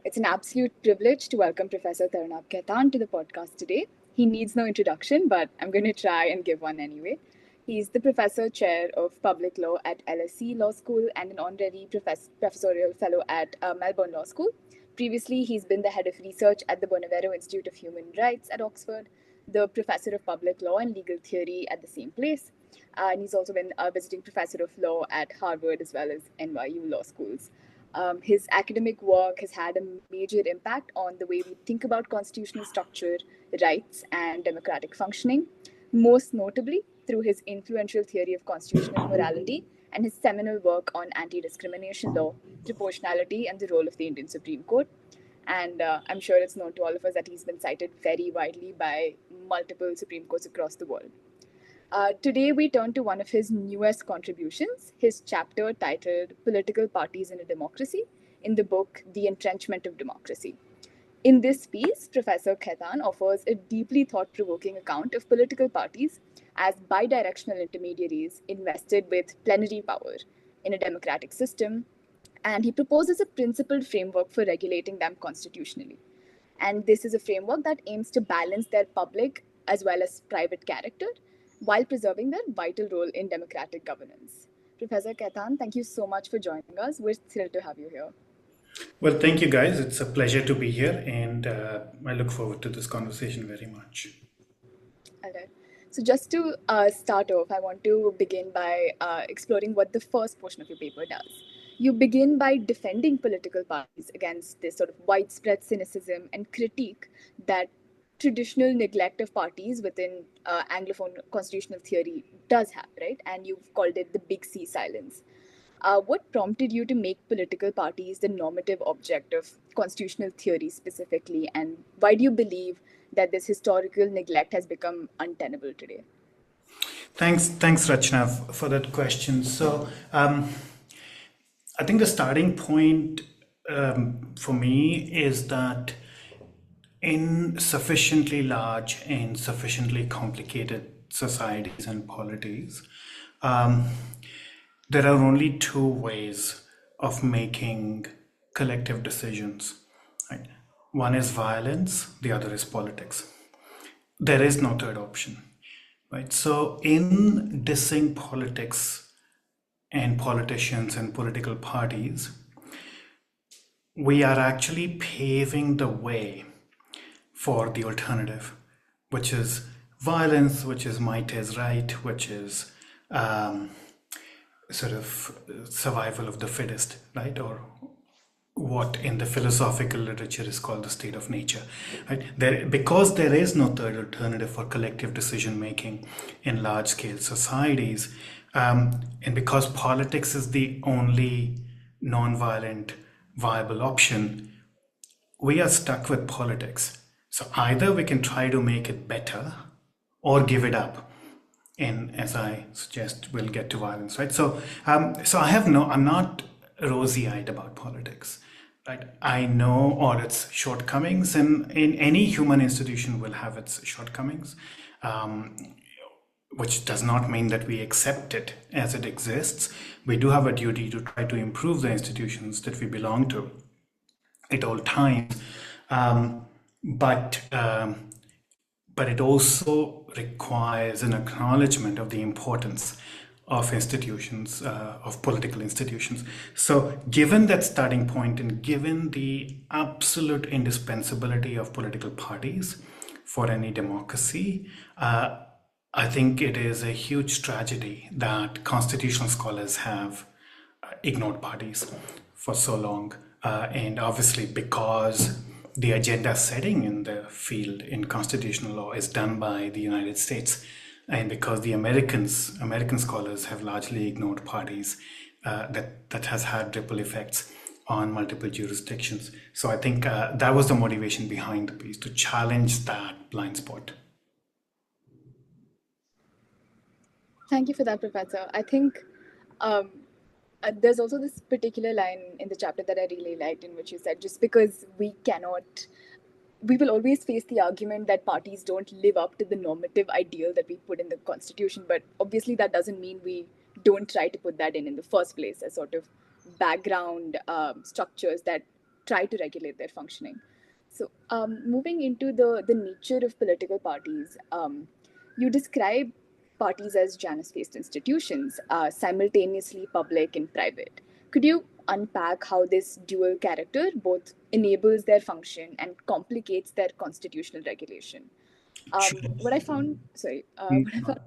It's an absolute privilege to welcome Professor Tarunabh Khaitan to the podcast today. He needs no introduction, but I'm going to try and give one anyway. He's the Professor Chair of Public Law at LSE Law School and an honorary professorial fellow at Melbourne Law School. Previously, he's been the head of research at the Bonnevero Institute of Human Rights at Oxford, the Professor of Public Law and Legal Theory at the same place, and he's also been a visiting professor of law at Harvard as well as NYU Law Schools. His academic work has had a major impact on the way we think about constitutional structure, rights, and democratic functioning, most notably through his influential theory of constitutional morality and his seminal work on anti discrimination law, proportionality, and the role of the Indian Supreme Court. And I'm sure it's known to all of us that he's been cited very widely by multiple Supreme Courts across the world. Today, we turn to one of his newest contributions, his chapter titled Political Parties in a Democracy, in the book The Entrenchment of Democracy. In this piece, Professor Khaitan offers a deeply thought provoking account of political parties as bidirectional intermediaries invested with plenary power in a democratic system, and he proposes a principled framework for regulating them constitutionally. And this is a framework that aims to balance their public as well as private character while preserving their vital role in democratic governance. Professor Khaitan, thank you so much for joining us. We're thrilled to have you here. Well, thank you guys. It's a pleasure to be here, and I look forward to this conversation very much. All right. So, just to start off, I want to begin by exploring what the first portion of your paper does. You begin by defending political parties against this sort of widespread cynicism and critique that traditional neglect of parties within Anglophone constitutional theory does have, right? And you've called it the big C silence. What prompted you to make political parties the normative object of constitutional theory specifically, and why do you believe that this historical neglect has become untenable today? Thanks, Rachna, for that question. So, I think the starting point for me is that in sufficiently large and sufficiently complicated societies and polities, there are only two ways of making collective decisions. Right? One is violence, the other is politics. There is no third option. Right? So in dissing politics and politicians and political parties, we are actually paving the way for the alternative, which is violence, which is might is right, which is sort of survival of the fittest, right? Or what in the philosophical literature is called the state of nature, right? Because there is no third alternative for collective decision making in large scale societies, and because politics is the only non-violent viable option, we are stuck with politics. So either we can try to make it better or give it up. And as I suggest, we'll get to violence, right? So, I'm not rosy-eyed about politics, right? I know all its shortcomings, and in any human institution will have its shortcomings, which does not mean that we accept it as it exists. We do have a duty to try to improve the institutions that we belong to at all times, but it also requires an acknowledgement of the importance of institutions, of political institutions. So given that starting point and given the absolute indispensability of political parties for any democracy, I think it is a huge tragedy that constitutional scholars have ignored parties for so long. And obviously because the agenda setting in the field in constitutional law is done by the United States, and because the American scholars have largely ignored parties, that has had ripple effects on multiple jurisdictions. So I think that was the motivation behind the piece, to challenge that blind spot. Thank you for that, Professor. I think there's also this particular line in the chapter that I really liked, in which you said, just because we will always face the argument that parties don't live up to the normative ideal that we put in the Constitution. But obviously, that doesn't mean we don't try to put that in the first place as sort of background structures that try to regulate their functioning. So, moving into the nature of political parties, you describe parties as Janus-based institutions, simultaneously public and private. Could you unpack how this dual character both enables their function and complicates their constitutional regulation? Sure. What I found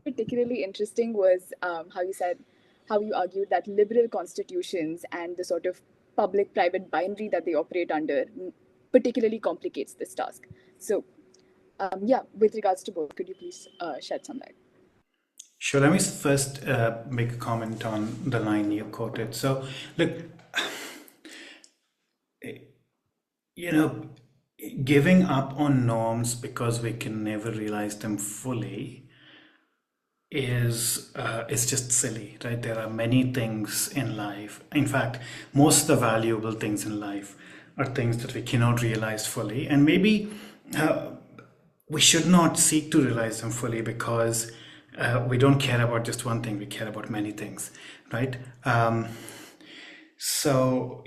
particularly interesting was how you argued that liberal constitutions and the sort of public-private binary that they operate under particularly complicates this task. So, yeah, with regards to both, could you please shed some light? Sure. Let me first make a comment on the line you quoted. So, look, you know, giving up on norms because we can never realize them fully is just silly, right? There are many things in life. In fact, most of the valuable things in life are things that we cannot realize fully, and maybe we should not seek to realize them fully because we don't care about just one thing. We care about many things, right? So,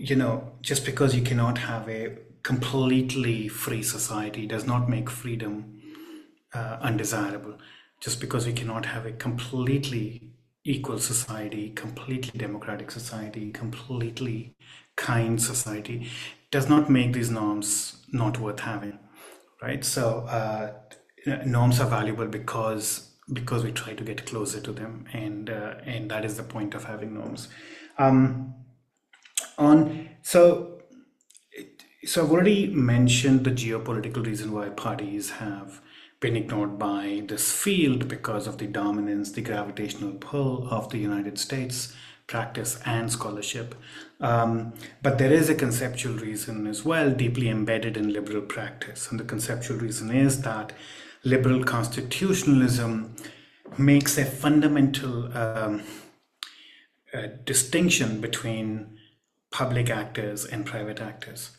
just because you cannot have a completely free society does not make freedom undesirable. Just because we cannot have a completely equal society, completely democratic society, completely kind society, does not make these norms not worth having, right? So norms are valuable because we try to get closer to them, and that is the point of having norms. So I've already mentioned the geopolitical reason why parties have been ignored by this field because of the dominance, the gravitational pull of the United States practice and scholarship. But there is a conceptual reason as well, deeply embedded in liberal practice. And the conceptual reason is that liberal constitutionalism makes a fundamental distinction between public actors and private actors.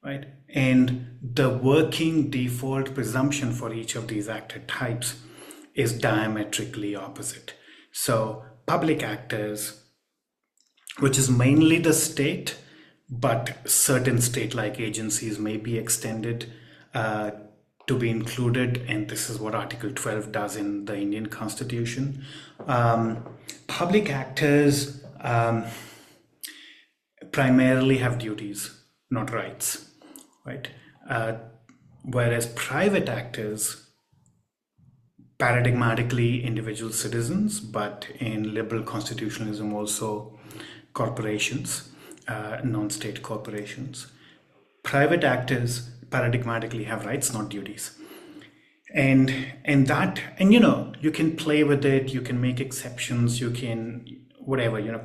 Right? And the working default presumption for each of these actor types is diametrically opposite. So public actors, which is mainly the state, but certain state-like agencies may be extended to be included, and this is what Article 12 does in the Indian Constitution. Public actors primarily have duties, not rights. Right? Whereas private actors, paradigmatically individual citizens, but in liberal constitutionalism also corporations, non-state corporations. Private actors paradigmatically have rights, not duties. And you can play with it, you can make exceptions, you can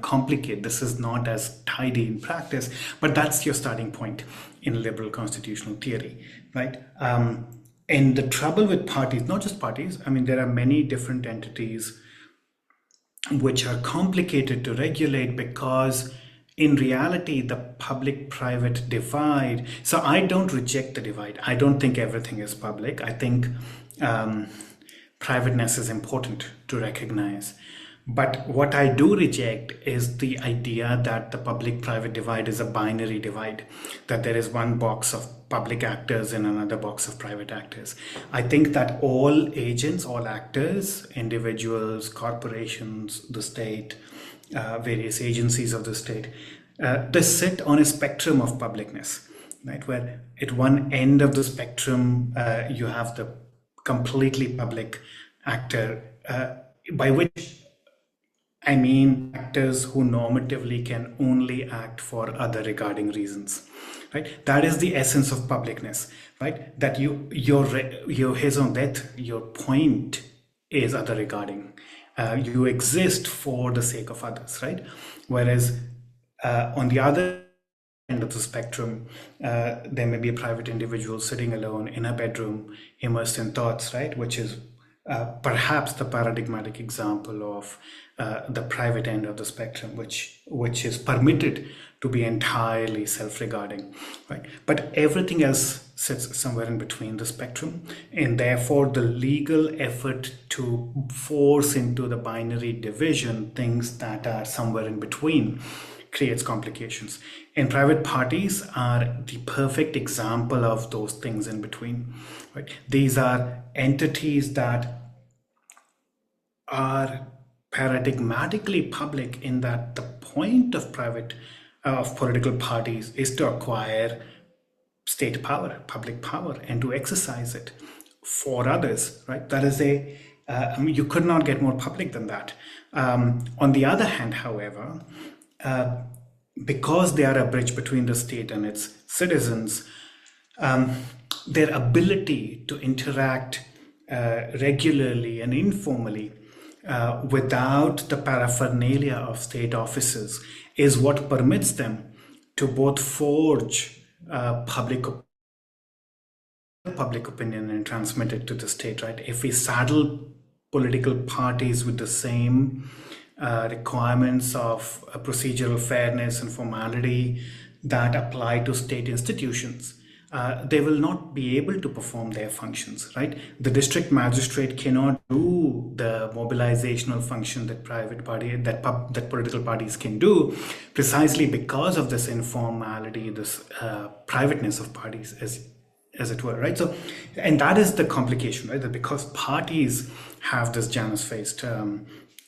complicate. This is not as tidy in practice, but that's your starting point in liberal constitutional theory, right? And the trouble with parties, not just parties, there are many different entities which are complicated to regulate because in reality, the public-private divide, so I don't reject the divide. I don't think everything is public. I think privateness is important to recognize. But what I do reject is the idea that the public-private divide is a binary divide, that there is one box of public actors and another box of private actors. I think that all agents, all actors, individuals, corporations, the state, various agencies of the state, they sit on a spectrum of publicness, right? Where at one end of the spectrum, you have the completely public actor, by which I mean actors who normatively can only act for other regarding reasons, right? That is the essence of publicness, right? That your raison d'etre, your point is other regarding. You exist for the sake of others, right? Whereas on the other end of the spectrum, there may be a private individual sitting alone in a bedroom, immersed in thoughts, right? Which is perhaps the paradigmatic example of the private end of the spectrum, which is permitted to be entirely self-regarding, right? But everything else sits somewhere in between the spectrum, and therefore the legal effort to force into the binary division things that are somewhere in between creates complications. And private parties are the perfect example of those things in between. Right? These are entities that are paradigmatically public in that the point of political parties is to acquire state power, public power, and to exercise it for others, right? That is you could not get more public than that. On the other hand, however, because they are a bridge between the state and its citizens, their ability to interact regularly and informally without the paraphernalia of state offices is what permits them to both forge public opinion and transmit it to the state, right? If we saddle political parties with the same requirements of procedural fairness and formality that apply to state institutions, they will not be able to perform their functions, right? The district magistrate cannot do the mobilizational function that that political parties can do, precisely because of this informality, this privateness of parties, as it were, right? So, and that is the complication, right? That because parties have this Janus-faced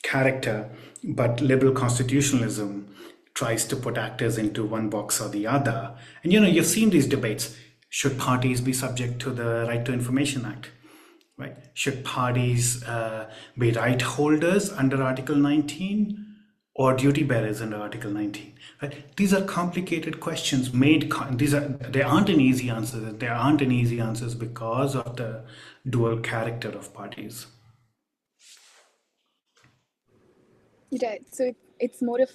character, but liberal constitutionalism tries to put actors into one box or the other. And you've seen these debates. Should parties be subject to the Right to Information Act? Right? Should parties be right holders under Article 19 or duty bearers under Article 19? Right? These are complicated questions there aren't an easy answer. There aren't an easy answers because of the dual character of parties. Right. So it's more of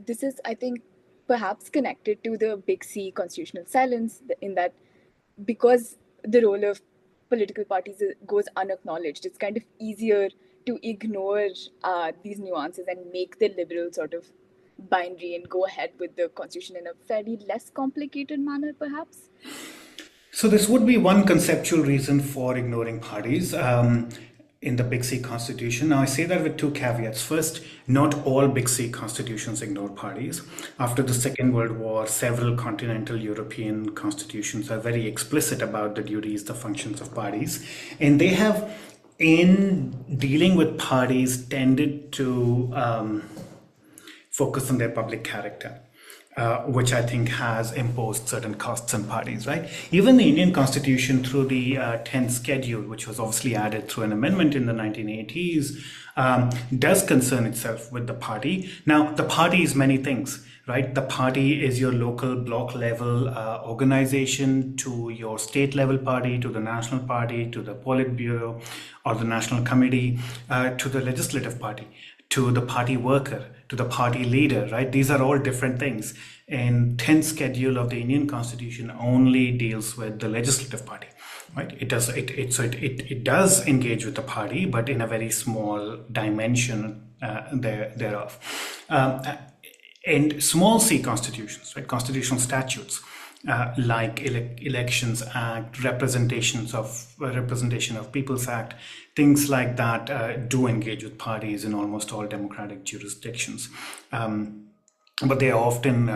this is, I think, perhaps connected to the big C constitutional silence, in that because the role of political parties goes unacknowledged, it's kind of easier to ignore these nuances and make the liberal sort of binary and go ahead with the constitution in a fairly less complicated manner, perhaps. So this would be one conceptual reason for ignoring parties in the Big C Constitution. Now, I say that with two caveats. First, not all Big C constitutions ignore parties. After the Second World War, several continental European constitutions are very explicit about the duties, the functions of parties. And they have, in dealing with parties, tended to focus on their public character. Which I think has imposed certain costs on parties, right? Even the Indian Constitution, through the 10th schedule, which was obviously added through an amendment in the 1980s, does concern itself with the party. Now, the party is many things, right? The party is your local block level organization, to your state level party, to the national party, to the Politburo or the National Committee, to the legislative party, to the party worker, to the party leader, right? These are all different things. And 10th schedule of the Indian Constitution only deals with the legislative party, right? It does engage with the party, but in a very small dimension thereof. And small C constitutions, right? Constitutional statutes, like Elections Act, Representation of Peoples Act, things like that do engage with parties in almost all democratic jurisdictions. But they often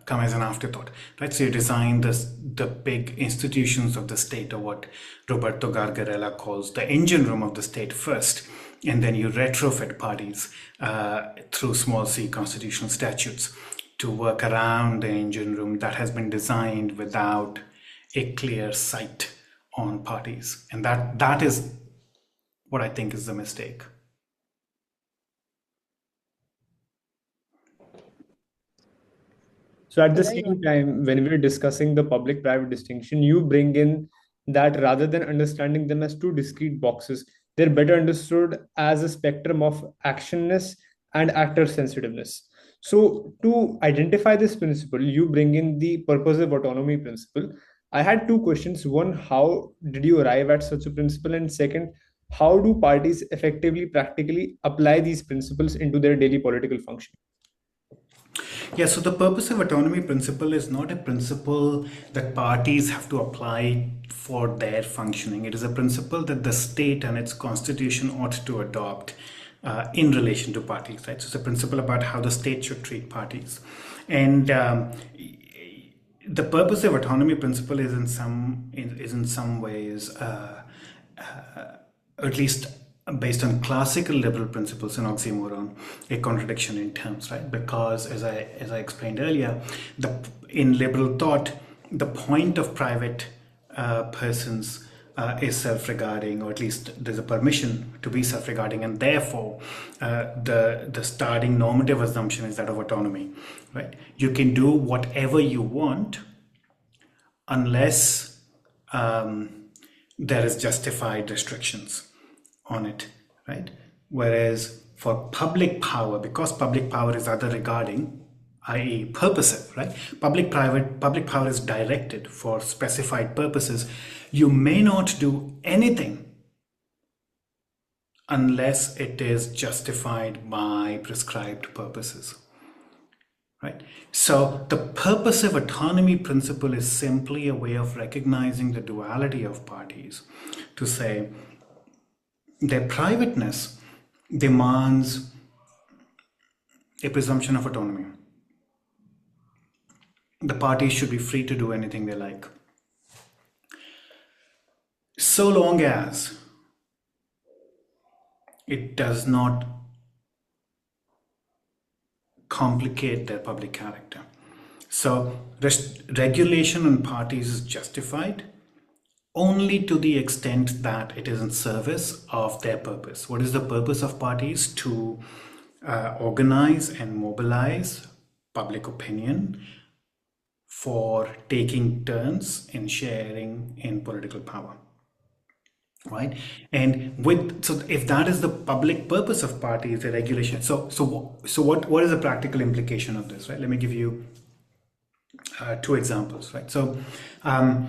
come as an afterthought, right? So you design the big institutions of the state, or what Roberto Gargarella calls the engine room of the state first, and then you retrofit parties through small C constitutional statutes to work around the engine room that has been designed without a clear sight on parties. And that is what I think is the mistake. So at the same time, when we're discussing the public-private distinction, you bring in that rather than understanding them as two discrete boxes, they're better understood as a spectrum of actionness and actor sensitiveness. So to identify this principle, you bring in the purposive autonomy principle. I had two questions. One, how did you arrive at such a principle? And second, how do parties effectively, practically apply these principles into their daily political function? Yeah, so the purposive autonomy principle is not a principle that parties have to apply for their functioning. It is a principle that the state and its constitution ought to adopt in relation to parties, right? So it's a principle about how the state should treat parties. And the purposive autonomy principle is in some ways, at least based on classical liberal principles, an oxymoron, a contradiction in terms, right? Because as I explained earlier, in liberal thought, the point of private persons is self-regarding, or at least there's a permission to be self-regarding, and therefore the starting normative assumption is that of autonomy, right? You can do whatever you want unless there is justified restrictions on it, right? Whereas for public power, because public power is other regarding, i.e. purposive, right? Public power is directed for specified purposes. You may not do anything unless it is justified by prescribed purposes. Right? So the purposive autonomy principle is simply a way of recognizing the duality of parties to say their privateness demands a presumption of autonomy. The parties should be free to do anything they like, so long as it does not complicate their public character. So regulation on parties is justified only to the extent that it is in service of their purpose. What is the purpose of parties? To organize and mobilize public opinion for taking turns in sharing in political power. Right, and so if that is the public purpose of parties, the regulation. So what is the practical implication of this? Right, let me give you two examples. Right, so a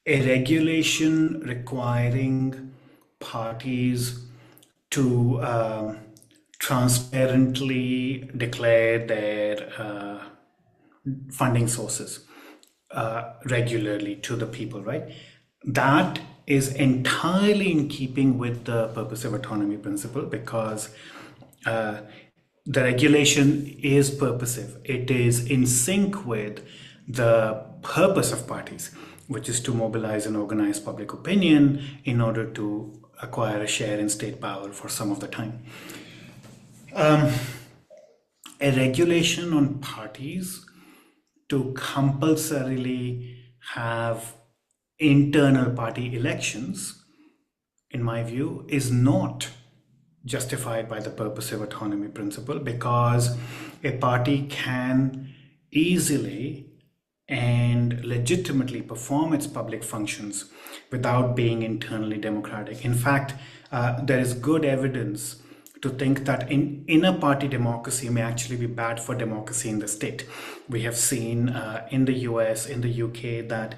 regulation requiring parties to transparently declare their funding sources regularly to the people, right? That is entirely in keeping with the purposive autonomy principle, because the regulation is purposive. It is in sync with the purpose of parties, which is to mobilize and organize public opinion in order to acquire a share in state power for some of the time. A regulation on parties to compulsorily have internal party elections, in my view, is not justified by the purposive autonomy principle, because a party can easily and legitimately perform its public functions without being internally democratic. In fact, there is good evidence to think that inner party democracy may actually be bad for democracy in the state. We have seen in the US, in the UK, that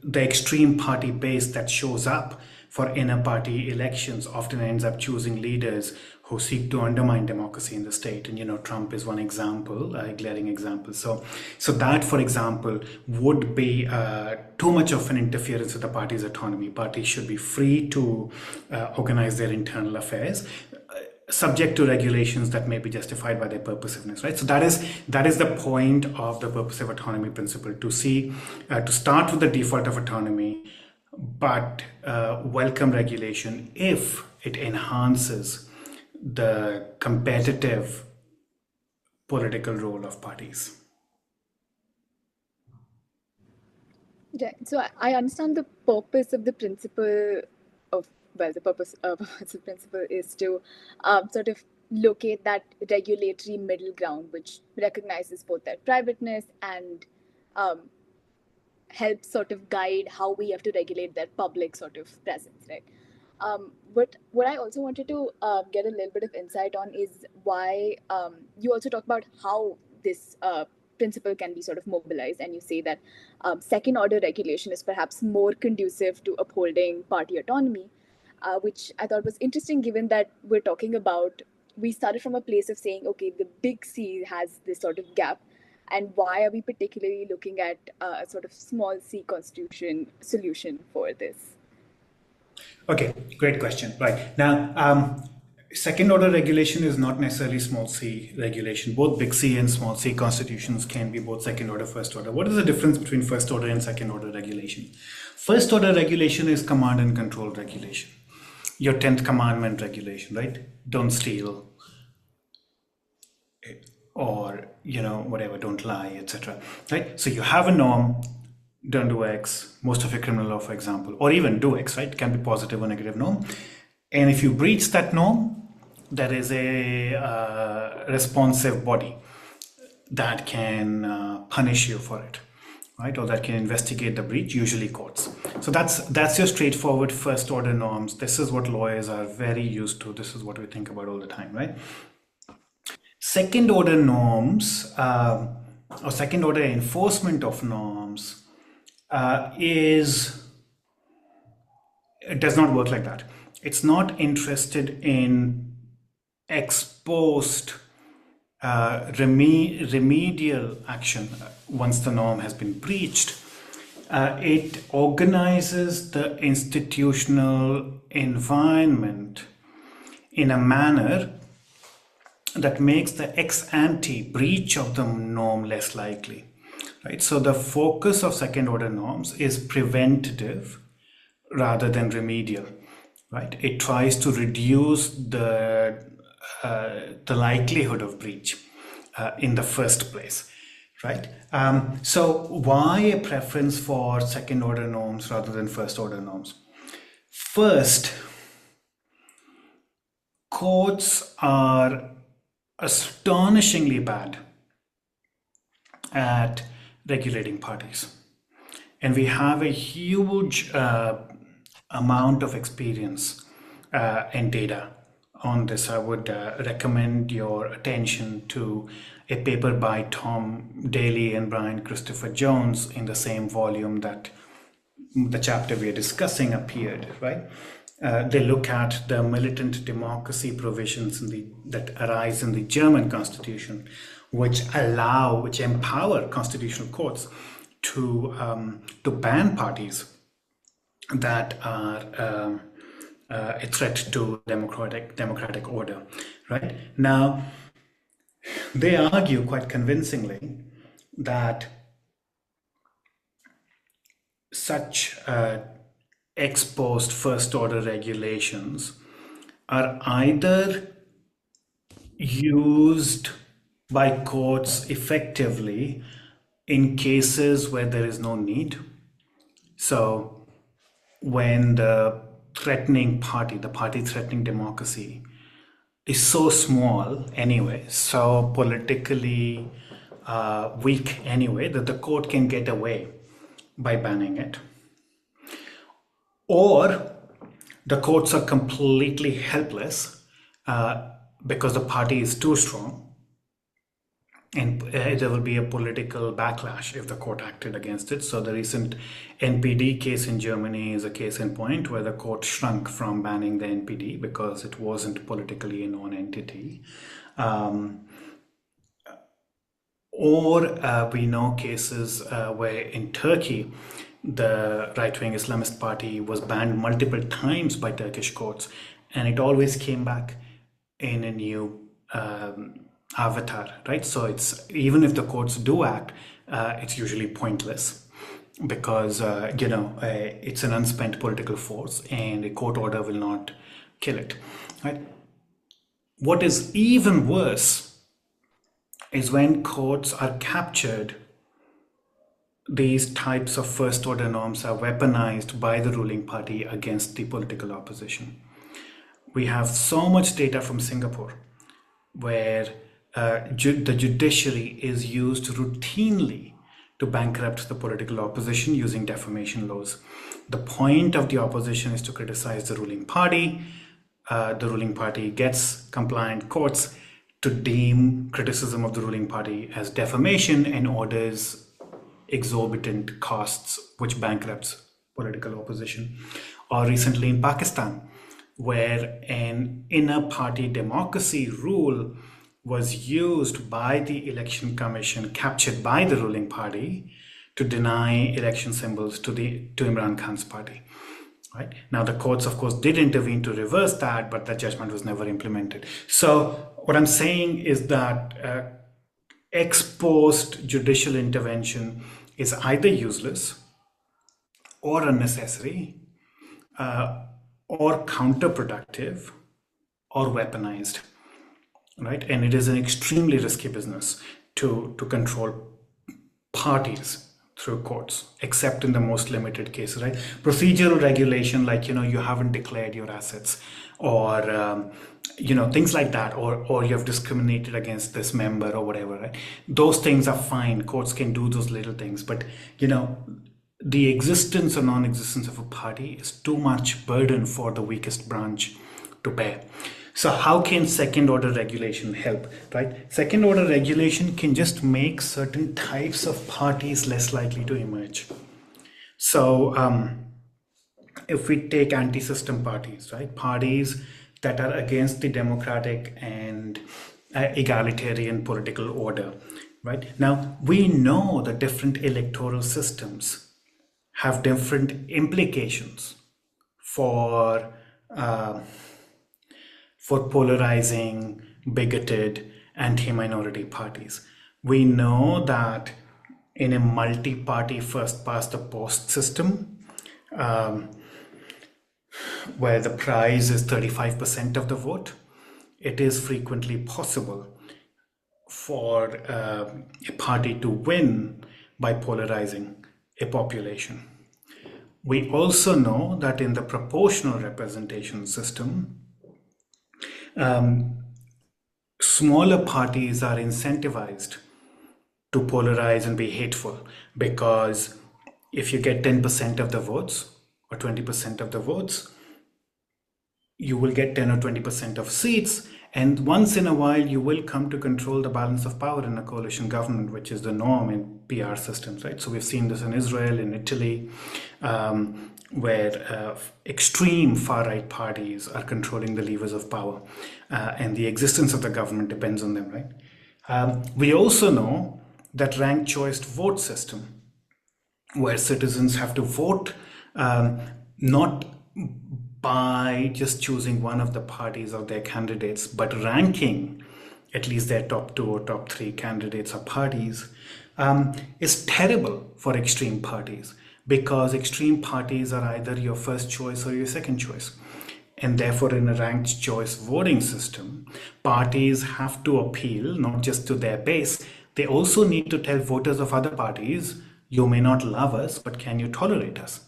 the extreme party base that shows up for inner party elections often ends up choosing leaders who seek to undermine democracy in the state. And Trump is one example, a glaring example. So that, for example, would be too much of an interference with the party's autonomy. Parties should be free to organize their internal affairs, subject to regulations that may be justified by their purposiveness, right? So that is the point of the purposive autonomy principle, to start with the default of autonomy, but welcome regulation if it enhances the competitive political role of parties. Yeah, so I understand the purpose of the principle of, well, the purpose of the principle is to sort of locate that regulatory middle ground, which recognizes both their privateness and helps sort of guide how we have to regulate their public sort of presence, right? But what I also wanted to get a little bit of insight on is why you also talk about how this principle can be sort of mobilized, and you say that second order regulation is perhaps more conducive to upholding party autonomy, which I thought was interesting, given that we're talking about, we started from a place of saying, okay, the big C has this sort of gap, and why are we particularly looking at a sort of small c constitution solution for this? Okay, great question. Right now, second order regulation is not necessarily small c regulation. Both big C and small c constitutions can be both second order, first order. What is the difference between first order and second order regulation? First order regulation is command and control regulation. Your 10th commandment regulation, right? Don't steal, or whatever, don't lie, etc. Right? So you have a norm, don't do X, most of your criminal law, for example, or even do X, right? It can be positive or negative norm. And if you breach that norm, there is a responsive body that can punish you for it, right? Or that can investigate the breach, usually courts. So that's your straightforward first order norms. This is what lawyers are very used to. This is what we think about all the time, right? Second order norms, or second order enforcement of norms, it does not work like that. It's not interested in ex post remedial action once the norm has been breached. It organizes the institutional environment in a manner that makes the ex ante breach of the norm less likely, right? So the focus of second order norms is preventative rather than remedial, right? It tries to reduce the likelihood of breach in the first place, right? So why a preference for second order norms rather than first order norms? First, courts are astonishingly bad at regulating parties, and we have a huge amount of experience and data on this. I would recommend your attention to a paper by Tom Daly and Brian Christopher Jones in the same volume that the chapter we are discussing appeared, right? They look at the militant democracy provisions that arise in the German constitution, which empower constitutional courts to ban parties that are a threat to democratic order, right? Now, they argue quite convincingly that such ex post first order regulations are either used by courts effectively in cases where there is no need. So when the party threatening democracy is so small anyway, so politically weak anyway, that the court can get away by banning it. Or the courts are completely helpless because the party is too strong, and there will be a political backlash if the court acted against it. So the recent NPD case in Germany is a case in point where the court shrunk from banning the NPD because it wasn't politically a known entity. Or we know cases where in Turkey, the right-wing Islamist party was banned multiple times by Turkish courts, and it always came back in a new avatar, right? So it's, even if the courts do act, it's usually pointless because it's an unspent political force, and a court order will not kill it, right? What is even worse is when courts are captured, these types of first order norms are weaponized by the ruling party against the political opposition. We have so much data from Singapore where the judiciary is used routinely to bankrupt the political opposition using defamation laws. The point of the opposition is to criticize the ruling party. The ruling party gets compliant courts to deem criticism of the ruling party as defamation and orders exorbitant costs, which bankrupts political opposition. Or recently in Pakistan, where an inner party democracy rule was used by the election commission captured by the ruling party to deny election symbols to Imran Khan's party, Right? Now, the courts, of course, did intervene to reverse that, but the judgment was never implemented. So what I'm saying is that ex post judicial intervention is either useless or unnecessary or counterproductive or weaponized, right? And it is an extremely risky business to control parties through courts, except in the most limited cases, right? Procedural regulation, like, you haven't declared your assets, or things like that, or you have discriminated against this member or whatever, right? Those things are fine. Courts can do those little things, but the existence or non-existence of a party is too much burden for the weakest branch to bear. So how can second order regulation help, right? Second order regulation can just make certain types of parties less likely to emerge. So if we take anti-system parties, right? Parties that are against the democratic and egalitarian political order, right? Now, we know that different electoral systems have different implications for polarizing, bigoted, anti-minority parties. We know that in a multi-party first-past-the-post system, where the prize is 35% of the vote, it is frequently possible for a party to win by polarizing a population. We also know that in the proportional representation system, smaller parties are incentivized to polarize and be hateful, because if you get 10% of the votes or 20% of the votes, you will get 10 or 20% of seats, and once in a while you will come to control the balance of power in a coalition government, which is the norm in PR systems, right? So we've seen this in Israel, in Italy, where extreme far-right parties are controlling the levers of power, and the existence of the government depends on them, right? We also know that ranked choice vote system, where citizens have to vote not by just choosing one of the parties or their candidates, but ranking at least their top 2 or top 3 candidates or parties, is terrible for extreme parties, because extreme parties are either your first choice or your second choice. And therefore, in a ranked choice voting system, parties have to appeal not just to their base, they also need to tell voters of other parties, you may not love us, but can you tolerate us?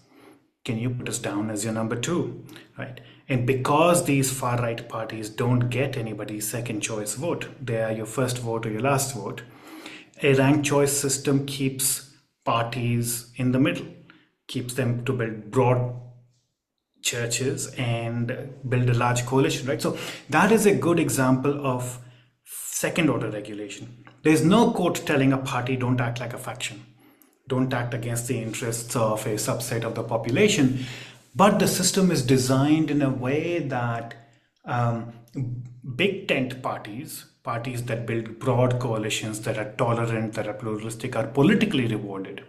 Can you put us down as your number 2, right? And because these far-right parties don't get anybody's second choice vote, they are your first vote or your last vote, a ranked choice system keeps parties in the middle, keeps them to build broad churches and build a large coalition, right? So that is a good example of second order regulation. There's no court telling a party, don't act like a faction, don't act against the interests of a subset of the population, but the system is designed in a way that big tent parties that build broad coalitions, that are tolerant, that are pluralistic, are politically rewarded,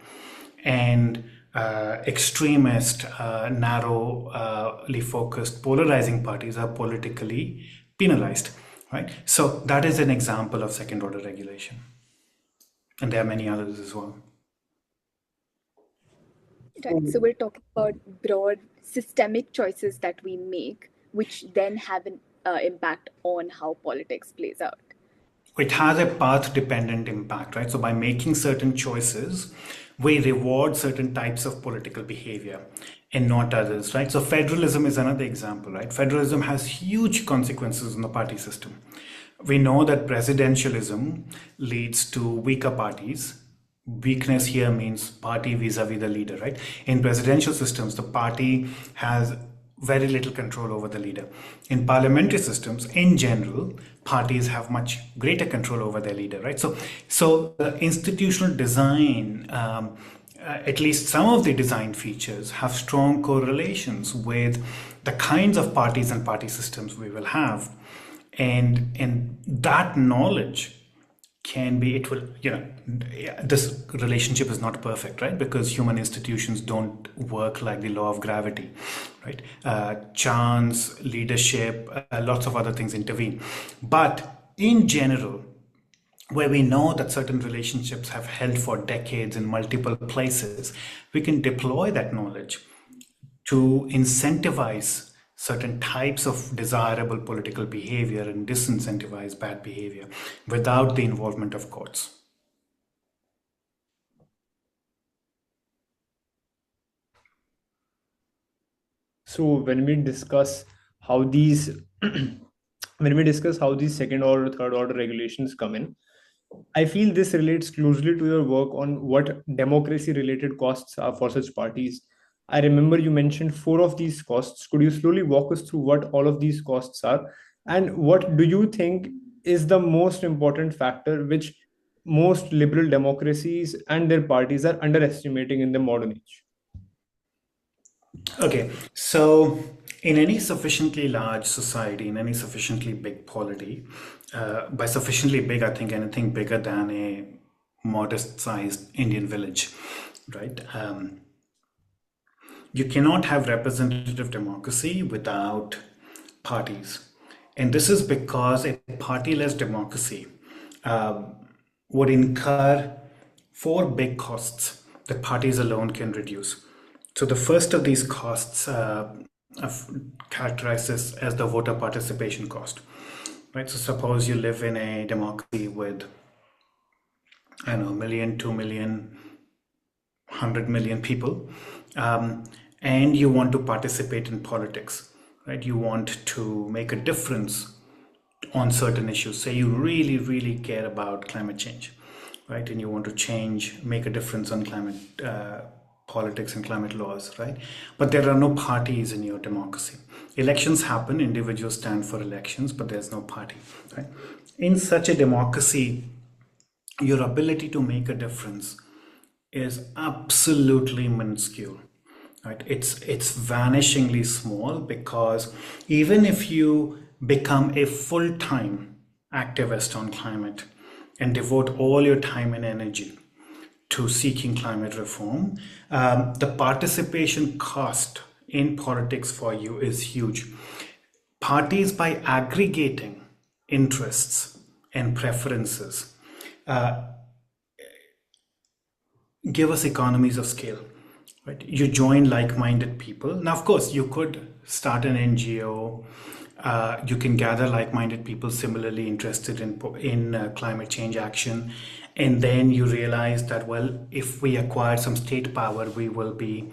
and extremist, narrowly focused, polarizing parties are politically penalized, right? So that is an example of second order regulation, and there are many others as well. Right. So we're talking about broad systemic choices that we make, which then have an impact on how politics plays out. It has a path dependent impact, right? So by making certain choices, we reward certain types of political behavior and not others, right? So federalism is another example, right? Federalism has huge consequences in the party system. We know that presidentialism leads to weaker parties. Weakness here means party vis-a-vis the leader, right? In presidential systems, the party has very little control over the leader. In parliamentary systems, in general, parties have much greater control over their leader, right? So the institutional design, at least some of the design features, have strong correlations with the kinds of parties and party systems we will have. And that knowledge can be, it will, this relationship is not perfect, right? Because human institutions don't work like the law of gravity, right? Chance, leadership, lots of other things intervene. But in general, where we know that certain relationships have held for decades in multiple places, we can deploy that knowledge to incentivize certain types of desirable political behavior and disincentivize bad behavior without the involvement of courts. So when we discuss how these when we discuss how these second order, third order regulations come in, I feel this relates closely to your work on what democracy related costs are for such parties. I remember you mentioned four of these costs. Could you slowly walk us through what all of these costs are? And what do you think is the most important factor which most liberal democracies and their parties are underestimating in the modern age? Okay, so in any sufficiently large society, in any sufficiently big polity, by sufficiently big, I think anything bigger than a modest sized Indian village, right? You cannot have representative democracy without parties. And this is because a partyless democracy would incur four big costs that parties alone can reduce. So the first of these costs characterizes as the voter participation cost. Right. So suppose you live in a democracy with, I don't know, a million, 2 million, 100 million people, and you want to participate in politics, right? You want to make a difference on certain issues. Say you really, really care about climate change, right? And you want to make a difference on climate politics and climate laws, right? But there are no parties in your democracy. Elections happen, individuals stand for elections, but there's no party, right? In such a democracy, your ability to make a difference is absolutely minuscule, right? It's vanishingly small, because even if you become a full-time activist on climate and devote all your time and energy to seeking climate reform, the participation cost in politics for you is huge. Parties, by aggregating interests and preferences, give us economies of scale, right? You join like-minded people. Now, of course, you could start an NGO. You can gather like-minded people similarly interested in climate change action, and then you realize that, well, if we acquire some state power, we will be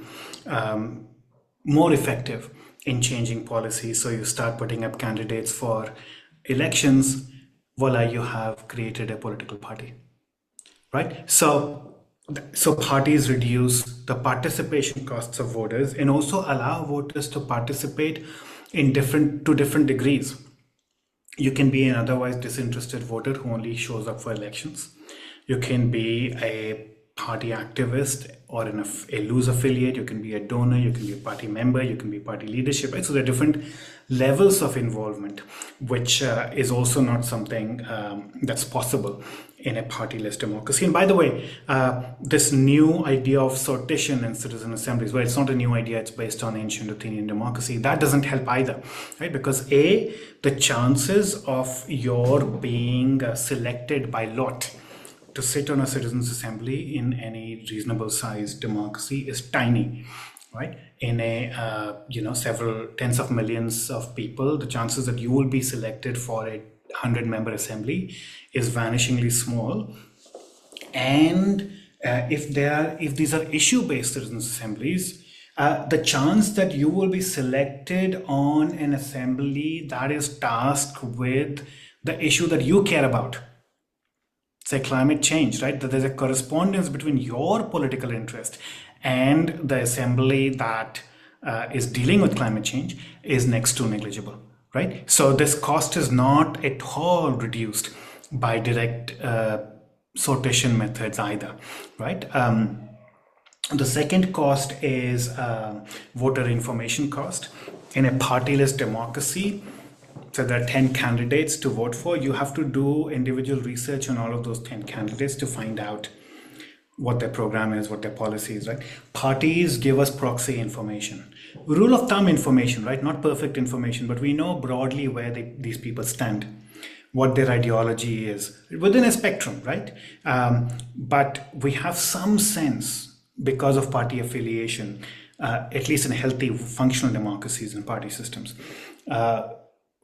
more effective in changing policy. So you start putting up candidates for elections. Voila, you have created a political party, right? So parties reduce the participation costs of voters and also allow voters to participate to different degrees. You can be an otherwise disinterested voter who only shows up for elections. You can be a party activist or a loose affiliate. You can be a donor. You can be a party member. You can be party leadership. Right? So there are different levels of involvement, which is also not something that's possible in a partyless democracy. And by the way, this new idea of sortition in citizen assemblies, well, it's not a new idea. It's based on ancient Athenian democracy. That doesn't help either, right? Because the chances of your being selected by lot to sit on a citizens assembly in any reasonable sized democracy is tiny, right? In a several tens of millions of people, the chances that you will be selected for a 100-member assembly is vanishingly small. And if these are issue-based citizens assemblies, the chance that you will be selected on an assembly that is tasked with the issue that you care about, say climate change, right? That there's a correspondence between your political interest and the assembly that is dealing with climate change is next to negligible, right? So this cost is not at all reduced by direct sortition methods either, right? The second cost is voter information cost. In a partyless democracy, So there are 10 candidates to vote for. You have to do individual research on all of those 10 candidates to find out what their program is, what their policy is, right? Parties give us proxy information, rule of thumb information, right? Not perfect information, but we know broadly where these people stand, what their ideology is within a spectrum, right? But we have some sense because of party affiliation, at least in healthy functional democracies and party systems.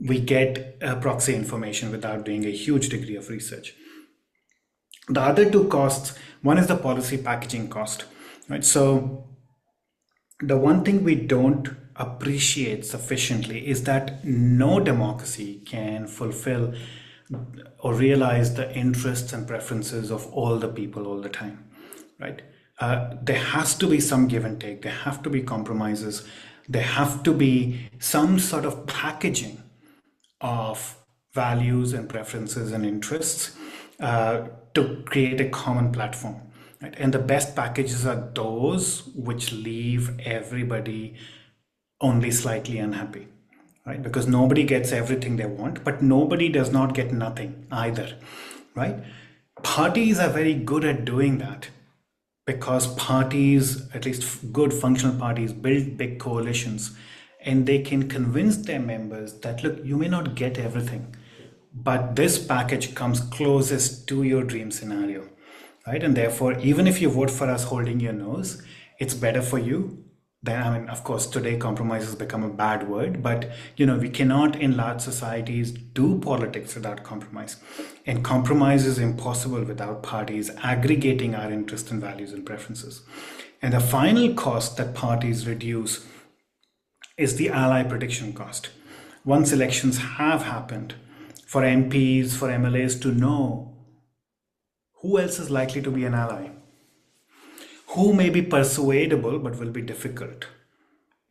We get proxy information without doing a huge degree of research. The other two costs, one is the policy packaging cost, right? So the one thing we don't appreciate sufficiently is that no democracy can fulfill or realize the interests and preferences of all the people all the time, right? There has to be some give and take. There have to be compromises. There have to be some sort of packaging of values and preferences and interests to create a common platform. Right? And the best packages are those which leave everybody only slightly unhappy, right? Because nobody gets everything they want, but nobody does not get nothing either, right? Parties are very good at doing that because parties, at least good functional parties, build big coalitions and they can convince their members that, look, you may not get everything, but this package comes closest to your dream scenario, right? And therefore, even if you vote for us holding your nose, it's better for you. Then, I mean, of course, today compromise has become a bad word, but we cannot in large societies do politics without compromise. And compromise is impossible without parties aggregating our interests and values and preferences. And the final cost that parties reduce is the ally prediction cost. Once elections have happened, for MPs, for MLAs to know who else is likely to be an ally, who may be persuadable but will be difficult,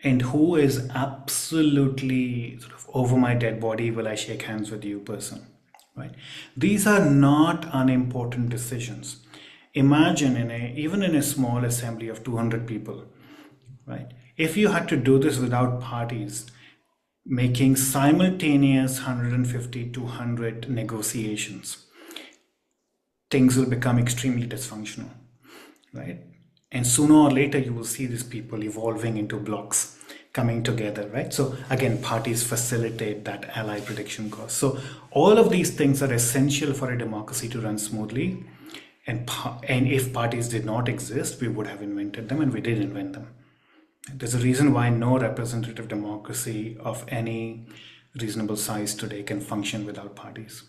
and who is absolutely sort of over my dead body will I shake hands with you person, right? These are not unimportant decisions. Imagine even in a small assembly of 200 people, right? If you had to do this without parties, making simultaneous 150 to 100 negotiations, things will become extremely dysfunctional, right? And sooner or later, you will see these people evolving into blocks coming together, right? So again, parties facilitate that ally prediction cost. So all of these things are essential for a democracy to run smoothly. And if parties did not exist, we would have invented them, and we did invent them. There's a reason why no representative democracy of any reasonable size today can function without parties.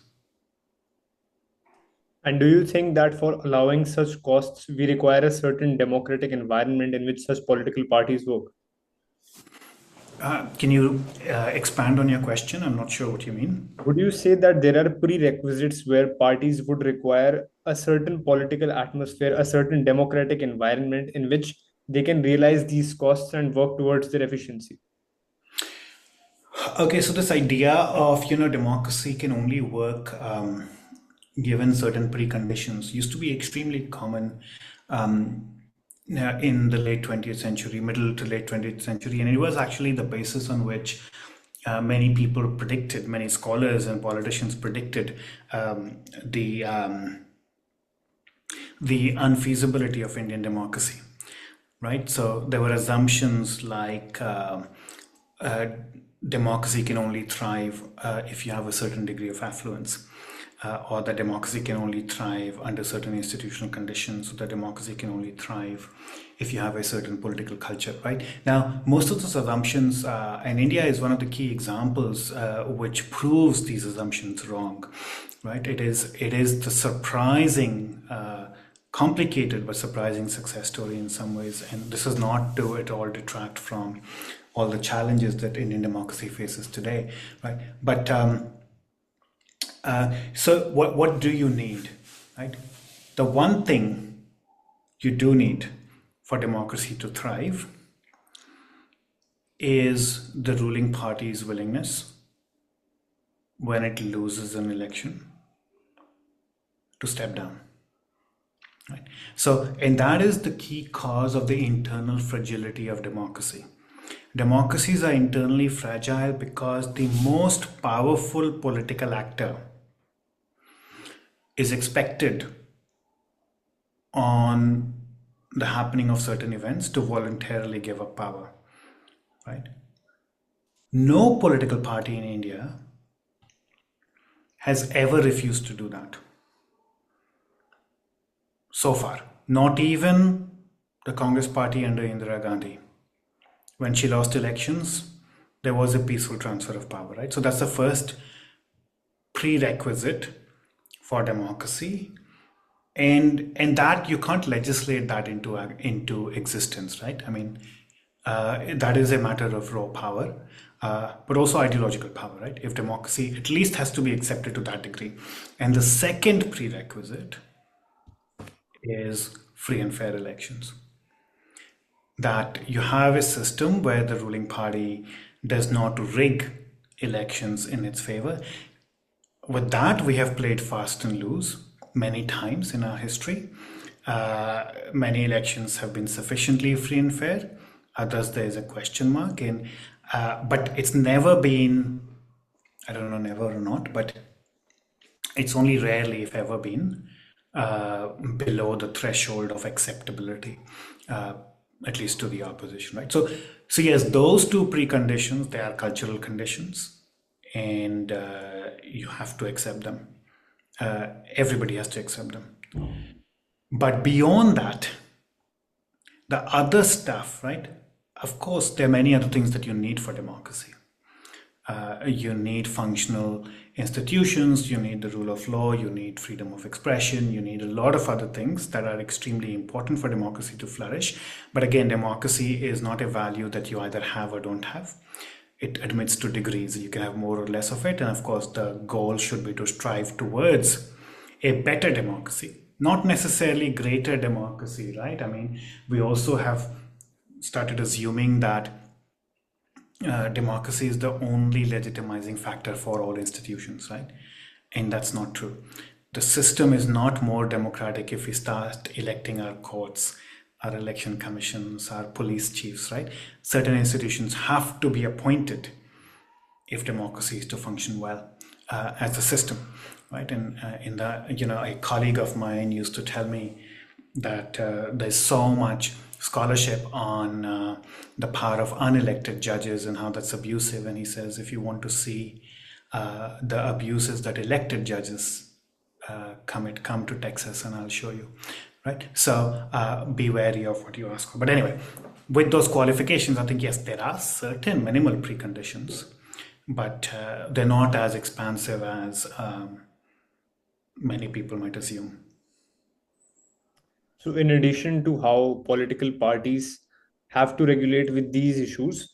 And do you think that for allowing such costs, we require a certain democratic environment in which such political parties work? Can you expand on your question? I'm not sure what you mean. Would you say that there are prerequisites where parties would require a certain political atmosphere, a certain democratic environment in which they can realize these costs and work towards their efficiency? Okay, so this idea of democracy can only work given certain preconditions used to be extremely common in the late 20th century, middle to late 20th century, and it was actually the basis on which many people predicted, many scholars and politicians predicted the unfeasibility of Indian democracy, right? So there were assumptions like democracy can only thrive if you have a certain degree of affluence. Or that democracy can only thrive under certain institutional conditions, so that democracy can only thrive if you have a certain political culture, right? Now, most of those assumptions, and India is one of the key examples which proves these assumptions wrong, right? It is the surprising, complicated but surprising success story in some ways, and this is not to at all detract from all the challenges that Indian democracy faces today, right? But so what do you need, right? The one thing you do need for democracy to thrive is the ruling party's willingness, when it loses an election, to step down, right? So, and that is the key cause of the internal fragility of democracy. Democracies are internally fragile because the most powerful political actor is expected on the happening of certain events to voluntarily give up power, right? No political party in India has ever refused to do that so far. Not even the Congress party under Indira Gandhi. When she lost elections, there was a peaceful transfer of power, right? So that's the first prerequisite for democracy. And that you can't legislate that into existence, right? I mean, that is a matter of raw power, but also ideological power, right? If democracy at least has to be accepted to that degree. And the second prerequisite is free and fair elections. That you have a system where the ruling party does not rig elections in its favor. With that, we have played fast and loose many times in our history. Many elections have been sufficiently free and fair. Others, there is a question mark. But it's never been, I don't know, never or not, but it's only rarely, if ever, been below the threshold of acceptability, at least to the opposition, right? So yes, those two preconditions, they are cultural conditions, and you have to accept them. Everybody has to accept them. But beyond that, the other stuff, right? Of course, there are many other things that you need for democracy. You need functional institutions, you need the rule of law, you need freedom of expression, you need a lot of other things that are extremely important for democracy to flourish. But again, democracy is not a value that you either have or don't have. It admits to degrees. You can have more or less of it. And of course, the goal should be to strive towards a better democracy, not necessarily greater democracy, right? I mean, we also have started assuming that democracy is the only legitimizing factor for all institutions, right? And that's not true. The system is not more democratic if we start electing our courts, our election commissions, our police chiefs, right? Certain institutions have to be appointed if democracy is to function well as a system, right? And a colleague of mine used to tell me that there's so much scholarship on the power of unelected judges and how that's abusive. And he says, if you want to see the abuses that elected judges commit, come to Texas and I'll show you, right? So be wary of what you ask for. But anyway, with those qualifications, I think, yes, there are certain minimal preconditions, but they're not as expansive as many people might assume. So, in addition to how political parties have to regulate with these issues,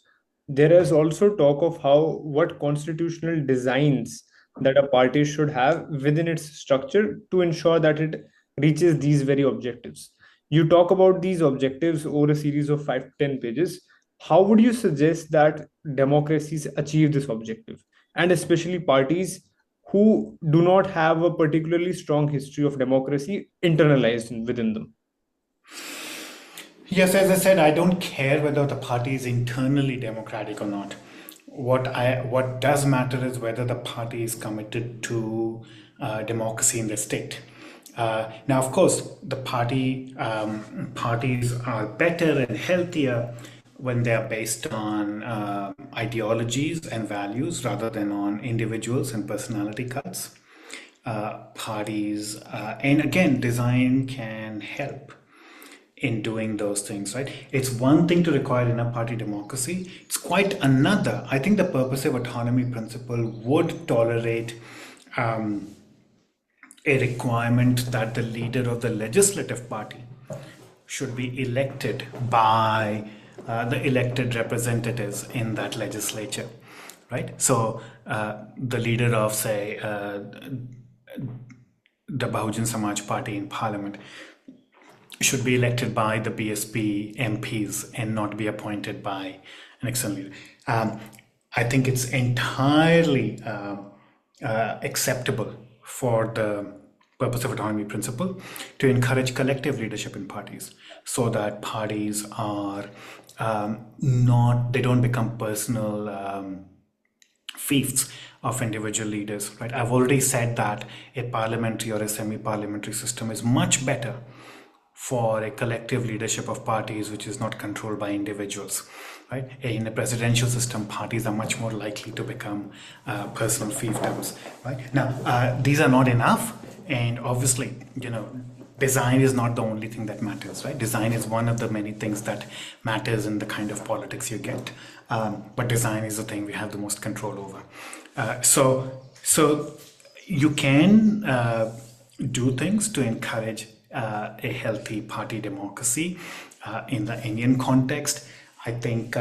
there is also talk of how what constitutional designs that a party should have within its structure to ensure that it reaches these very objectives. You talk about these objectives over a series of 5 to 10 pages. How would you suggest that democracies achieve this objective, and especially parties who do not have a particularly strong history of democracy internalized within them? Yes, as I said, I don't care whether the party is internally democratic or not. What does matter is whether the party is committed to democracy in the state. Now, of course, the parties are better and healthier when they are based on ideologies and values rather than on individuals and personality cuts. Parties, and again, design can help in doing those things, right? It's one thing to require in a party democracy. It's quite another. I think the purposive autonomy principle would tolerate a requirement that the leader of the legislative party should be elected by the elected representatives in that legislature, right? So the leader of, say, the Bahujan Samaj Party in Parliament should be elected by the BSP MPs and not be appointed by an external leader. I think it's entirely acceptable for the purpose of autonomy principle, to encourage collective leadership in parties so that parties are they don't become personal fiefs of individual leaders, right? I've already said that a parliamentary or a semi-parliamentary system is much better for a collective leadership of parties which is not controlled by individuals, right? In a presidential system, parties are much more likely to become personal fiefdoms, right? Now, these are not enough, and obviously, design is not the only thing that matters, right? Design is one of the many things that matters in the kind of politics you get, but design is the thing we have the most control over. So you can do things to encourage a healthy party democracy. In the Indian context, I think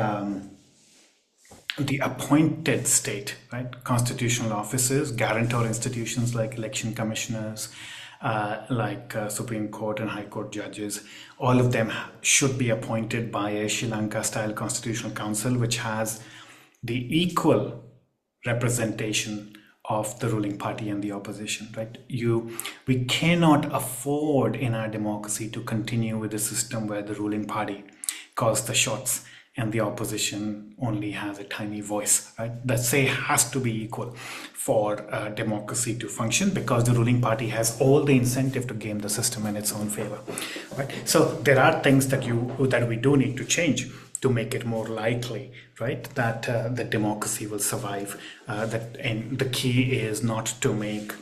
the appointed state, right, constitutional officers, guarantor institutions like election commissioners, like Supreme Court and High Court judges, all of them should be appointed by a Sri Lanka-style constitutional council, which has the equal representation of the ruling party and the opposition, right? We cannot afford in our democracy to continue with a system where the ruling party calls the shots and the opposition only has a tiny voice, right? The say has to be equal for democracy to function, because the ruling party has all the incentive to game the system in its own favor, right? So there are things that we do need to change to make it more likely, right, that the democracy will survive. And the key is not to make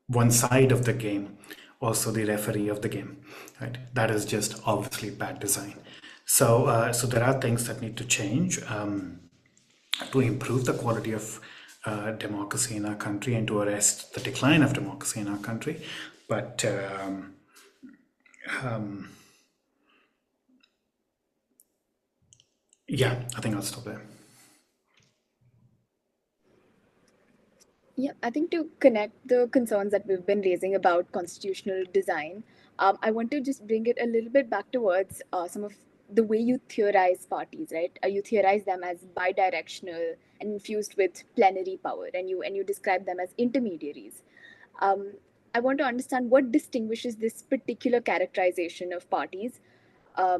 one side of the game also the referee of the game, right? That is just obviously bad design. So there are things that need to change to improve the quality of democracy in our country and to arrest the decline of democracy in our country. But yeah, I think I'll stop there. Yeah, I think to connect the concerns that we've been raising about constitutional design, I want to just bring it a little bit back towards some of the way you theorize parties, right? You theorize them as bidirectional and infused with plenary power, and you describe them as intermediaries. I want to understand what distinguishes this particular characterization of parties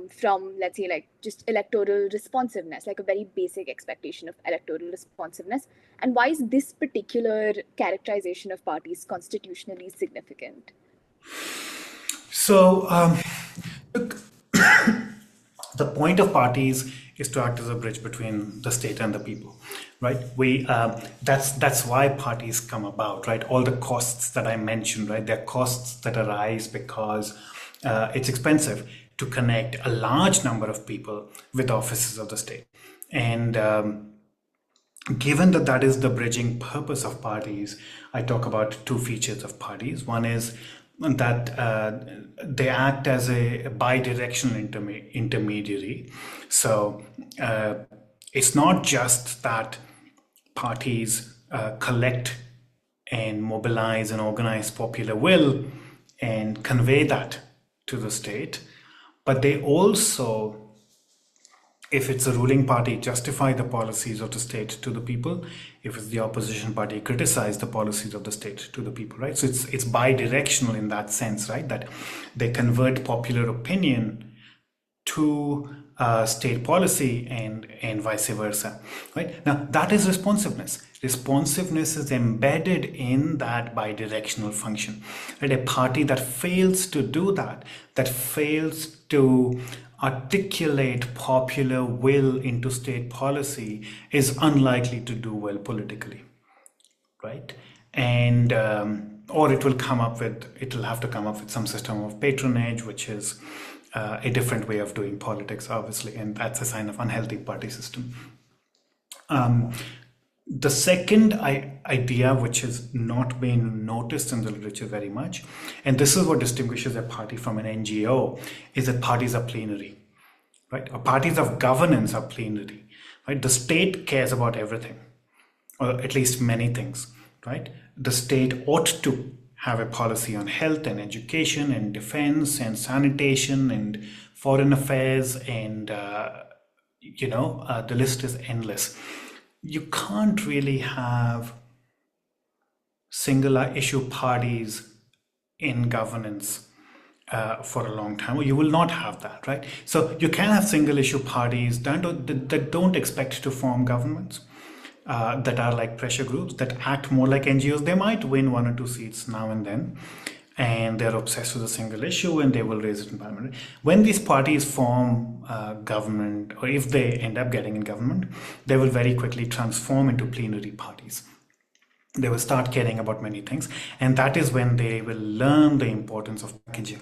from, let's say, like just electoral responsiveness, like a very basic expectation of electoral responsiveness, and why is this particular characterization of parties constitutionally significant? So look, the point of parties is to act as a bridge between the state and the people, right? That's why parties come about, right? All the costs that I mentioned, right? They're costs that arise because it's expensive to connect a large number of people with offices of the state. And given that that is the bridging purpose of parties, I talk about two features of parties. One is that they act as a bidirectional intermediary. So it's not just that parties collect and mobilize and organize popular will and convey that to the state, but they also, if it's a ruling party, justify the policies of the state to the people. If it's the opposition party, criticize the policies of the state to the people, right? So it's bidirectional in that sense, right? That they convert popular opinion to state policy and vice versa, right? Now, that is responsiveness. Responsiveness is embedded in that bidirectional function, right? A party that fails to do that, that fails to articulate popular will into state policy, is unlikely to do well politically, right? And or it'll have to come up with some system of patronage, which is a different way of doing politics, obviously, and that's a sign of unhealthy party system. The second idea, which has not been noticed in the literature very much, and this is what distinguishes a party from an NGO, is that parties are plenary, right? Or parties of governance are plenary, right? The state cares about everything, or at least many things, right? The state ought to have a policy on health and education and defense and sanitation and foreign affairs, and the list is endless. You can't really have single issue parties in governance for a long time. You will not have that, right? So you can have single issue parties that don't expect to form governments, that are like pressure groups, that act more like NGOs. They might win one or two seats now and then, and they're obsessed with a single issue and they will raise it in parliament. When these parties form government, or if they end up getting in government, they will very quickly transform into plenary parties. They will start caring about many things, and that is when they will learn the importance of packaging.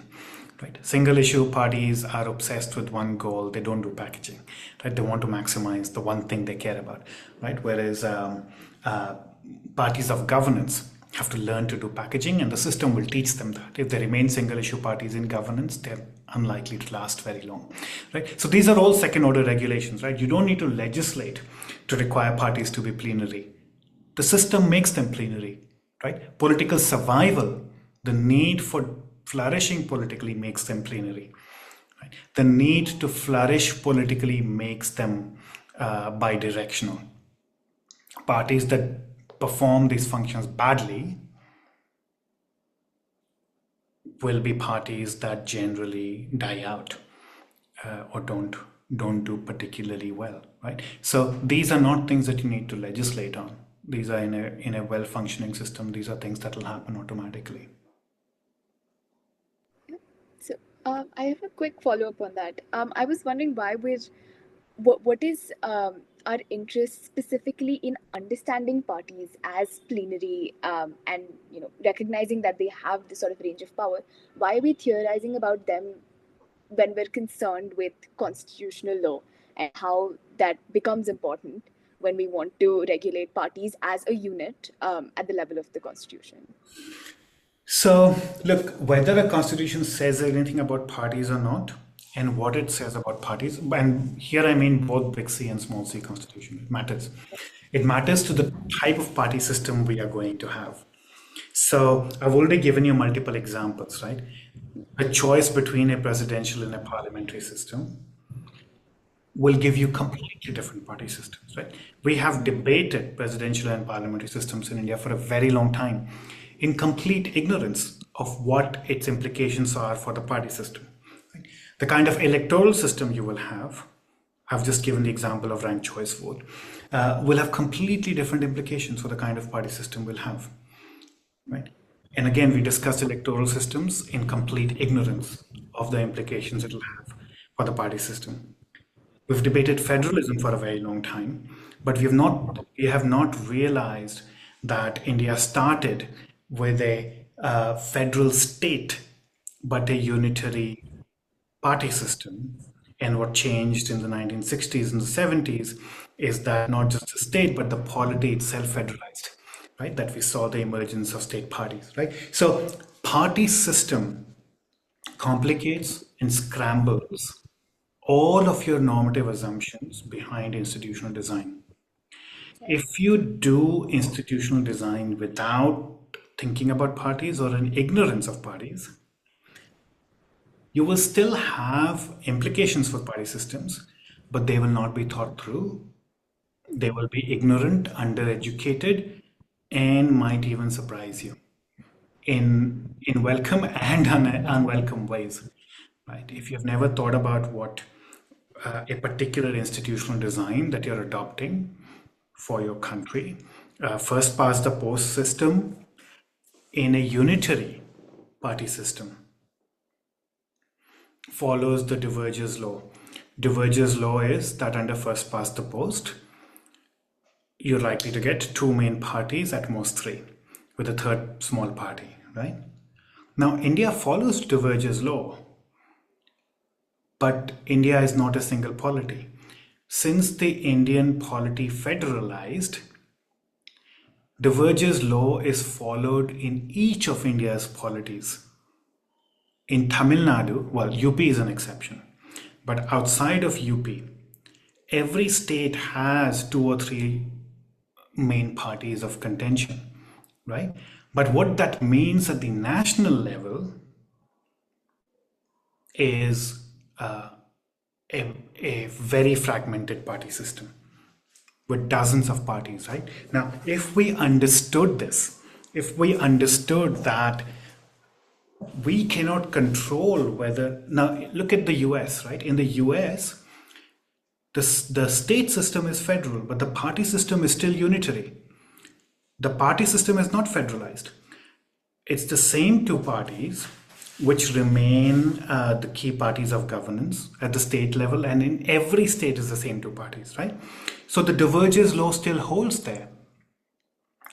Right? Single issue parties are obsessed with one goal. They don't do packaging. Right? They want to maximize the one thing they care about. Right? Whereas parties of governance have to learn to do packaging, and the system will teach them that. If they remain single issue parties in governance, they're unlikely to last very long. Right? So these are all second order regulations. Right? You don't need to legislate to require parties to be plenary. The system makes them plenary, right? Political survival, the need for flourishing politically makes them plenary. Right? The need to flourish politically makes them bidirectional. Parties that perform these functions badly will be parties that generally die out or don't do particularly well, right? So these are not things that you need to legislate on. These are in a well-functioning system. These are things that will happen automatically. So I have a quick follow-up on that. I was wondering what is our interest specifically in understanding parties as plenary, and recognizing that they have this sort of range of power. Why are we theorizing about them when we're concerned with constitutional law and how that becomes important when we want to regulate parties as a unit at the level of the constitution? So, look, whether a constitution says anything about parties or not, and what it says about parties, and here I mean both big C and small c constitution, it matters. It matters to the type of party system we are going to have. So I've already given you multiple examples, right? A choice between a presidential and a parliamentary system will give you completely different party systems, right? We have debated presidential and parliamentary systems in India for a very long time in complete ignorance of what its implications are for the party system. Right? The kind of electoral system you will have, I've just given the example of ranked choice vote, will have completely different implications for the kind of party system we'll have. Right? And again, we discussed electoral systems in complete ignorance of the implications it will have for the party system. We've debated federalism for a very long time, but we have not realized that India started with a federal state, but a unitary party system. And what changed in the 1960s and the 70s is that not just the state, but the polity itself federalized, right? That we saw the emergence of state parties, right? So party system complicates and scrambles all of your normative assumptions behind institutional design. If you do institutional design without thinking about parties or in ignorance of parties, you will still have implications for party systems, but they will not be thought through. They will be ignorant, undereducated, and might even surprise you in welcome and unwelcome ways. Right? If you've never thought about what a particular institutional design that you're adopting for your country, first past the post system in a unitary party system follows the Diverger's law. Diverger's law is that under first past the post, you're likely to get two main parties, at most three, with a third small party, right? Now, India follows Diverger's law, but India is not a single polity. Since the Indian polity federalized, Diverger's law is followed in each of India's polities. In Tamil Nadu, well, UP is an exception, but outside of UP, every state has two or three main parties of contention, right? But what that means at the national level is a very fragmented party system with dozens of parties, right? Now, if we understood this, if we understood that we cannot control whether, now look at the US, right? In the US, the state system is federal, but the party system is still unitary. The party system is not federalized. It's the same two parties which remain the key parties of governance at the state level, and in every state is the same two parties, right? So the divergence law still holds there.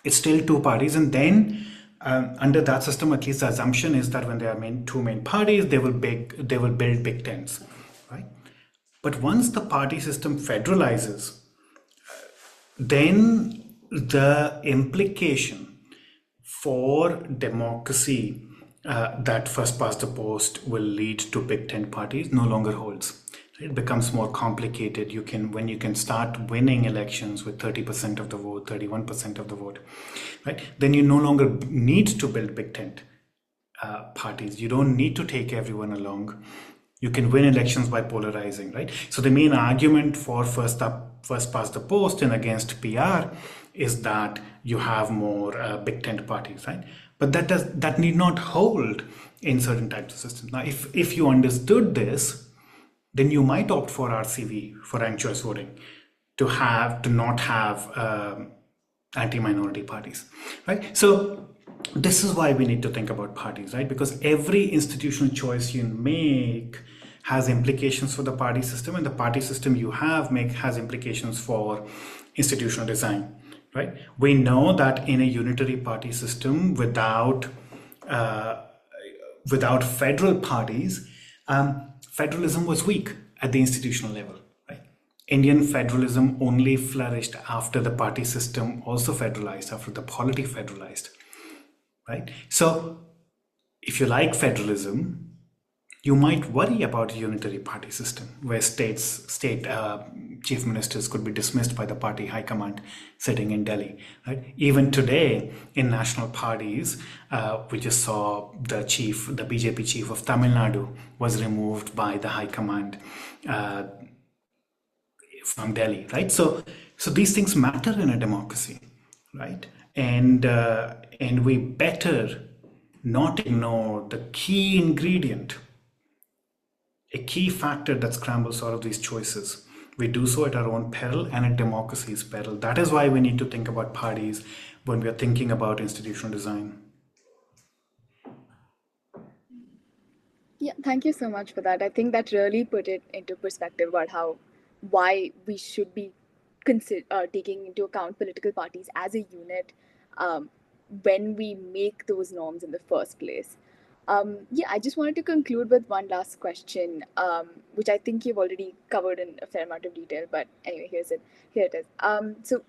It's still two parties, and then under that system, at least the assumption is that when there are two main parties, they will build big tents, right? But once the party system federalizes, then the implication for democracy that first past the post will lead to big tent parties no longer holds. It becomes more complicated. When you can start winning elections with 30% of the vote, 31% of the vote, right? Then you no longer need to build big tent parties. You don't need to take everyone along. You can win elections by polarizing, right? So the main argument for first past the post and against PR is that you have more big tent parties, right? But that need not hold in certain types of systems. Now, if you understood this, then you might opt for RCV, for ranked choice voting, to not have anti-minority parties, right? So this is why we need to think about parties, right? Because every institutional choice you make has implications for the party system, and the party system you has implications for institutional design, right? We know that in a unitary party system without federal parties, federalism was weak at the institutional level, right? Indian federalism only flourished after the party system also federalized, after the polity federalized, right? So if you like federalism, you might worry about a unitary party system where state chief ministers could be dismissed by the party high command sitting in Delhi, right? Even today in national parties, we just saw the BJP chief of Tamil Nadu was removed by the high command from Delhi, right? So these things matter in a democracy, right? And we better not ignore the key ingredient, a key factor that scrambles all of these choices. We do so at our own peril and at democracy's peril. That is why we need to think about parties when we are thinking about institutional design. Yeah, thank you so much for that. I think that really put it into perspective about why we should be taking into account political parties as a unit when we make those norms in the first place. I just wanted to conclude with one last question, which I think you've already covered in a fair amount of detail, but anyway, here it is. So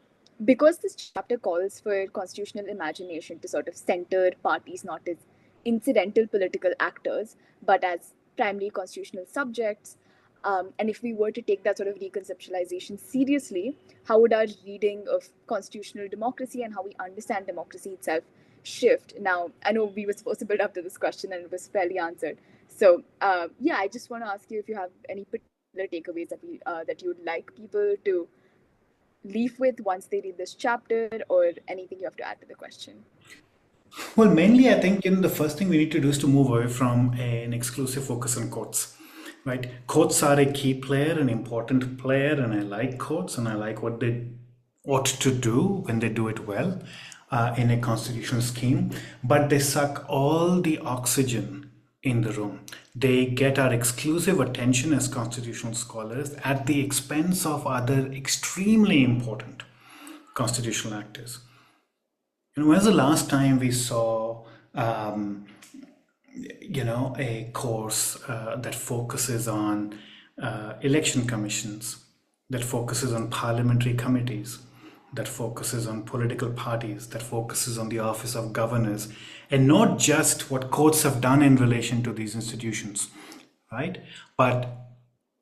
because this chapter calls for constitutional imagination to sort of center parties not as incidental political actors, but as primary constitutional subjects, and if we were to take that sort of reconceptualization seriously, how would our reading of constitutional democracy and how we understand democracy itself shift? Now, I know we were supposed to build up to this question and it was fairly answered. So, I just want to ask you if you have any particular takeaways that you would like people to leave with once they read this chapter, or anything you have to add to the question. Well, mainly, I think the first thing we need to do is to move away from an exclusive focus on courts, right? Courts are a key player, an important player, and I like courts and I like what they ought to do when they do it well in a constitutional scheme, but they suck all the oxygen in the room. They get our exclusive attention as constitutional scholars at the expense of other extremely important constitutional actors. When's the last time we saw, a course that focuses on election commissions, that focuses on parliamentary committees, that focuses on political parties, that focuses on the office of governors, and not just what courts have done in relation to these institutions, right? But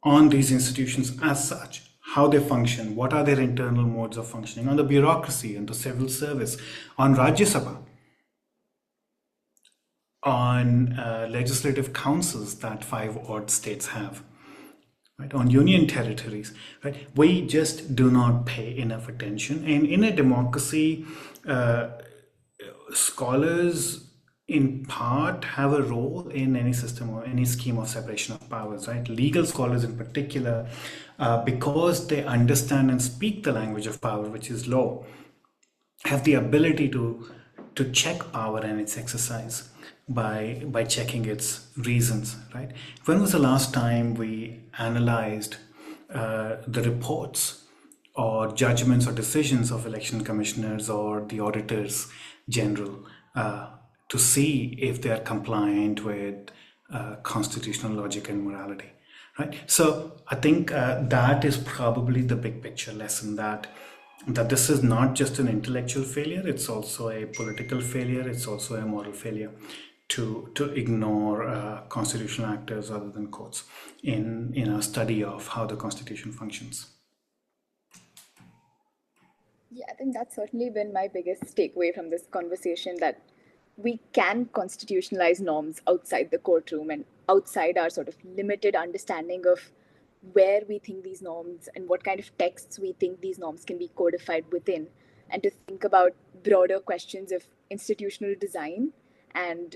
on these institutions as such, how they function, what are their internal modes of functioning, on the bureaucracy, on the civil service, on Rajya Sabha, on legislative councils that 5 odd states have, right? On union territories, right? We just do not pay enough attention. And in a democracy, scholars in part have a role in any system or any scheme of separation of powers, right? Legal scholars in particular, because they understand and speak the language of power, which is law, have the ability to check power and its exercise by checking its reasons, right? When was the last time we analyzed the reports or judgments or decisions of election commissioners or the auditors general to see if they are compliant with constitutional logic and morality, right? So I think that is probably the big picture lesson, that this is not just an intellectual failure, it's also a political failure, it's also a moral failure to ignore constitutional actors other than courts in a study of how the constitution functions. Yeah, I think that's certainly been my biggest takeaway from this conversation, that we can constitutionalize norms outside the courtroom and outside our sort of limited understanding of where we think these norms and what kind of texts we think these norms can be codified within, and to think about broader questions of institutional design and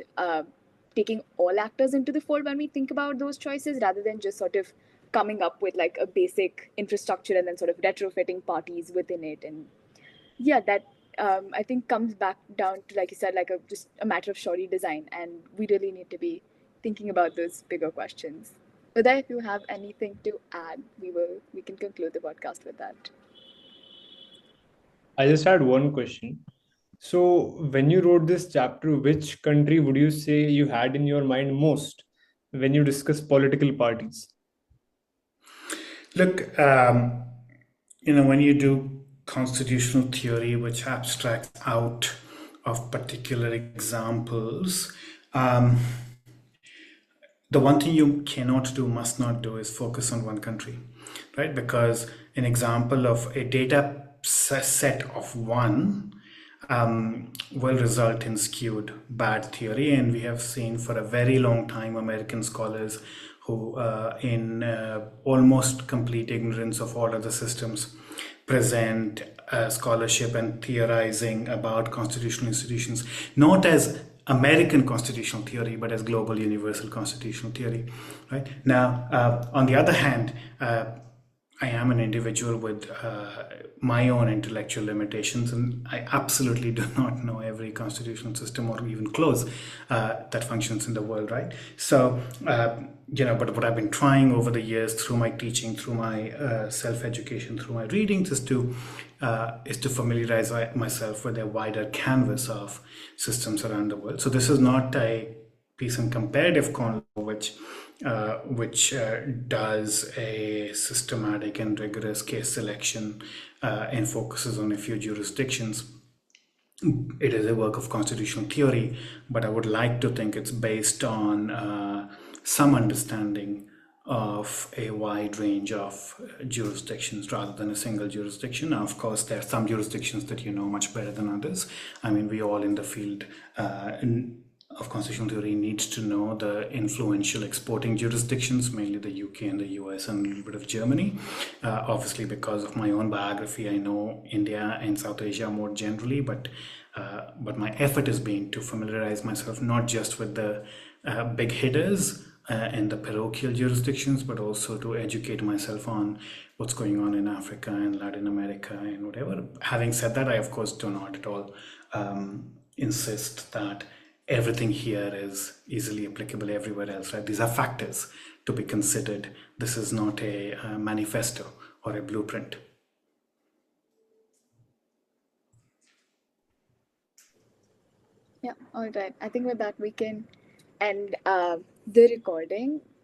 taking all actors into the fold when we think about those choices, rather than just sort of coming up with like a basic infrastructure and then sort of retrofitting parties within it. And yeah, that I think comes back down to, like you said, like just a matter of shoddy design, and we really need to be thinking about those bigger questions. Uday, if you have anything to add, we can conclude the podcast with that. I just had one question. So, when you wrote this chapter, which country would you say you had in your mind most when you discuss political parties? Look, when you do constitutional theory, which abstracts out of particular examples, the one thing you cannot do, must not do, is focus on one country, right? Because an example of a data set of one will result in skewed bad theory. And we have seen for a very long time American scholars who, in almost complete ignorance of all other systems, present scholarship and theorizing about constitutional institutions, not as American constitutional theory, but as global universal constitutional theory, right? Now, on the other hand, I am an individual with my own intellectual limitations, and I absolutely do not know every constitutional system or even close that functions in the world, right? So, but what I've been trying over the years through my teaching, through my self-education, through my readings, is to familiarize myself with a wider canvas of systems around the world. So this is not a piece in comparative con law which does a systematic and rigorous case selection and focuses on a few jurisdictions. It is a work of constitutional theory, but I would like to think it's based on some understanding of a wide range of jurisdictions rather than a single jurisdiction. Now, of course, there are some jurisdictions that you know much better than others. I mean, we all in the field of constitutional theory needs to know the influential exporting jurisdictions, mainly the UK and the US and a little bit of Germany. Obviously, because of my own biography, I know India and South Asia more generally, but my effort has been to familiarize myself not just with the big hitters and the parochial jurisdictions, but also to educate myself on what's going on in Africa and Latin America and whatever. Having said that, I of course do not at all insist that everything here is easily applicable everywhere else, right? These are factors to be considered. This is not a manifesto or a blueprint. Yeah, all right. I think with that we can end the recording.